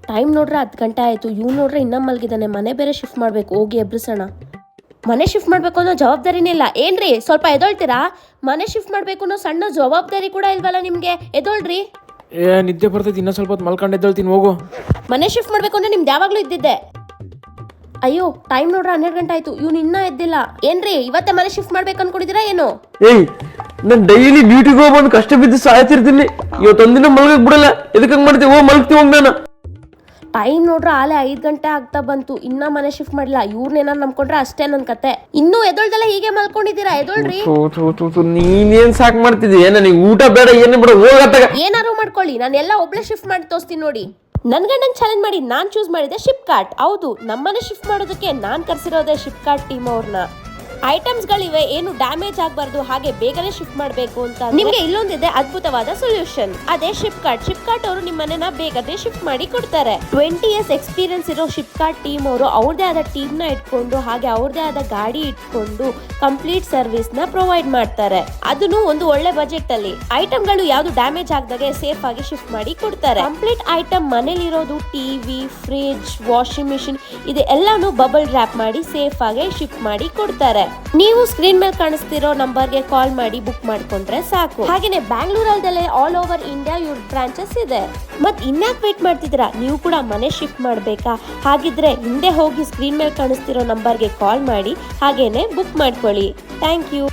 Time ನೋಡ್ರೆ 10 ಗಂಟೆ ಆಯಿತು. ಇವ್ನು ನೋಡ್ರೆ ಇನ್ನೂ ಮಲಗಿದ್ದಾನೆ. ಮನೆ ಬೇರೆ ಶಿಫ್ಟ್ ಮಾಡಬೇಕು, ಹೋಗಿ ಎಬ್ರಿಸೋಣ. ಮನೆ ಶಿಫ್ಟ್ ಮಾಡಬೇಕು ಅನ್ನೋ ಜವಾಬ್ದಾರಿನೇ ಇಲ್ಲ ಏನ್ರಿ? ಸ್ವಲ್ಪ ಎದೊಳ್ತೀರಾ? ಮನೆ ಶಿಫ್ಟ್ ಮಾಡಬೇಕು ಅನ್ನೋ ಸಣ್ಣ ಜವಾಬ್ದಾರಿ ಕೂಡ ಇಲ್ವಲ್ಲ ನಿಮಗೆ? ಎದೊಳ್ರಿ. ನಿದ್ದೆ ಬರ್ತೈತಿ, ಇನ್ನೂ ಸ್ವಲ್ಪ ಹೊತ್ತು ಮಲ್ಕೊಂಡು ಎದ್ದಳ್ತೀನಿ, ಹೋಗು. ಮನೆ ಶಿಫ್ಟ್ ಮಾಡಬೇಕು ಅಂದ್ರೆ ನಿಮ್ದು ಯಾವಾಗಲೂ ಇದ್ದಿದ್ದೆ. ಅಯ್ಯೋ, ಟೈಮ್ ನೋಡ್ರೆ 12 ಗಂಟೆ ಆಯ್ತು. ಇವ್ನು ಇನ್ನೂ ಎದ್ದಿಲ್ಲ. ಏನ್ರಿ ಇವತ್ತೇ ಮನೆ ಶಿಫ್ಟ್ ಮಾಡ್ಬೇಕು ಅನ್ಕೊಂಡಿದ್ದೀರಾ ಏನೋ? ನಾನು ಡೈಲಿ ಡ್ಯೂಟಿಗೆ ಹೋಗ್ಬಂದು ಕಷ್ಟ ಬಿದ್ದು ಸಾಯ್ತಿರ್ತೀನಿ. ಇವತ್ತೊಂದಿನ ಮಲ್ಗಕ್ ಬಿಡಲ್ಲ. ಎದಕ್ಕೆ ಮಾಡ್ತೀವಿ? ಮಲ್ಗ್ತೀವಿ ಹೋಗ್ ನಾನು. ಟೈಮ್ ನೋಡ್ರೆ ಆಲೆ 5 ಗಂಟೆ ಆಗ್ತಾ ಬಂತು. ಇನ್ನ ಮನೆ ಶಿಫ್ಟ್ ಮಾಡಿಲ್ಲ. ಇವ್ರನ್ನೇನಾರು ನಂಬ್ಕೊಂಡ್ರೆ ಅಷ್ಟೇ ನನ್ನ ಕತೆ. ಇನ್ನೂ ಎದೊಳ್ದಲ್ಲ, ಹೀಗೆ ಮಲ್ಕೊಂಡಿದ್ದೀರಾ? ಎದೊಳ್ರಿ. ನೀನೇನ್ ಸಾಕ್ ಮಾಡ್ತಿದ್ದೀಯ? ನನಗೆ ಊಟ ಬೇಡ, ಏನು ಬೇಡ, ಹೋಗತ್ತಾಗ. ಏನಾರು ಮಾಡ್ಕೊಳ್ಳಿ, ನಾನು ಎಲ್ಲ ಒಬ್ಳೆ ಶಿಫ್ಟ್ ಮಾಡಿ ತೋರಿಸ್ತೀನಿ ನೋಡಿ. ನನ್ ಗಂಡಂಗೆ ಚಾಲೆಂಜ್ ಮಾಡಿ ನಾನು ಚೂಸ್ ಮಾಡಿದೆ ಶಿಫ್ಟ್ಕಾರ್ಟ್. ಹೌದು, ನಮ್ಮನೆ ಶಿಫ್ಟ್ ಮಾಡೋದಕ್ಕೆ ನಾನು ಕರ್ಸಿರೋದೆ ಶಿಫ್ಟ್ಕಾರ್ಟ್ ಟೀಮ್ ಅವ್ರನ್ನ. ಐಟಮ್ಸ್ಗಳಿವೆ, ಏನು ಡ್ಯಾಮೇಜ್ ಆಗಬಾರ್ದು, ಹಾಗೆ ಬೇಗನೆ ಶಿಫ್ಟ್ ಮಾಡಬೇಕು ಅಂತ. ನಿಮಗೆ ಇಲ್ಲೊಂದಿದೆ ಅದ್ಭುತವಾದ ಸೊಲ್ಯೂಷನ್, ಅದೇ ಶಿಫ್ಟ್ಕಾರ್ಟ್. ಶಿಫ್ಟ್ಕಾರ್ಟ್ ಅವರು ನಿಮ್ಮನ್ನ ಬೇಗನೆ ಶಿಫ್ಟ್ ಮಾಡಿ ಕೊಡ್ತಾರೆ. 20 years ಎಕ್ಸ್ಪೀರಿಯನ್ಸ್ ಇರೋ ಶಿಫ್ಟ್ಕಾರ್ಟ್ ಟೀಮ್ ಅವರು ಅವ್ರದೇ ಆದ ಟೀಮ್ ನ ಇಟ್ಕೊಂಡು, ಹಾಗೆ ಅವ್ರದೇ ಆದ ಗಾಡಿ ಇಟ್ಕೊಂಡು ಕಂಪ್ಲೀಟ್ ಸರ್ವಿಸ್ ನ ಪ್ರೊವೈಡ್ ಮಾಡ್ತಾರೆ. ಅದನ್ನು ಒಂದು ಒಳ್ಳೆ ಬಜೆಟ್ ಅಲ್ಲಿ. ಐಟಮ್ಗಳು ಯಾವ್ದು ಡ್ಯಾಮೇಜ್ ಆಗದಾಗೆ ಸೇಫ್ ಆಗಿ ಶಿಫ್ಟ್ ಮಾಡಿ ಕೊಡ್ತಾರೆ. ಕಂಪ್ಲೀಟ್ ಐಟಮ್ ಮನೇಲಿರೋದು ಟಿವಿ, ಫ್ರಿಡ್ಜ್, ವಾಷಿಂಗ್ ಮಿಷಿನ್ ಇದೆಲ್ಲಾನು ಬಬಲ್ ರ್ಯಾಪ್ ಮಾಡಿ ಸೇಫ್ ಆಗಿ ಶಿಫ್ಟ್ ಮಾಡಿ ಕೊಡ್ತಾರೆ. ನೀವು ಸ್ಕ್ರೀನ್ ಮೇಲೆ ಕಾಣಿಸ್ತಿರೋ ನಂಬರ್ಗೆ ಕಾಲ್ ಮಾಡಿ ಬುಕ್ ಮಾಡ್ಕೊಂಡ್ರೆ ಸಾಕು. ಹಾಗೇನೆ ಬ್ಯಾಂಗ್ಳೂರಲ್ಲೇ ಆಲ್ ಓವರ್ ಇಂಡಿಯಾ ಇವ್ರ ಬ್ರಾಂಚಸ್ ಇದೆ. ಮತ್ ಇನ್ಯಾಕ್ ವೇಟ್ ಮಾಡ್ತಿದ್ದೀರಾ? ನೀವು ಕೂಡ ಮನೆ ಶಿಫ್ಟ್ ಮಾಡ್ಬೇಕಾ? ಹಾಗಿದ್ರೆ ಹಿಂದೆ ಹೋಗಿ ಸ್ಕ್ರೀನ್ ಮೇಲೆ ಕಾಣಿಸ್ತಿರೋ ನಂಬರ್ಗೆ ಕಾಲ್ ಮಾಡಿ ಹಾಗೇನೆ ಬುಕ್ ಮಾಡ್ಕೊಳ್ಳಿ. Thank you.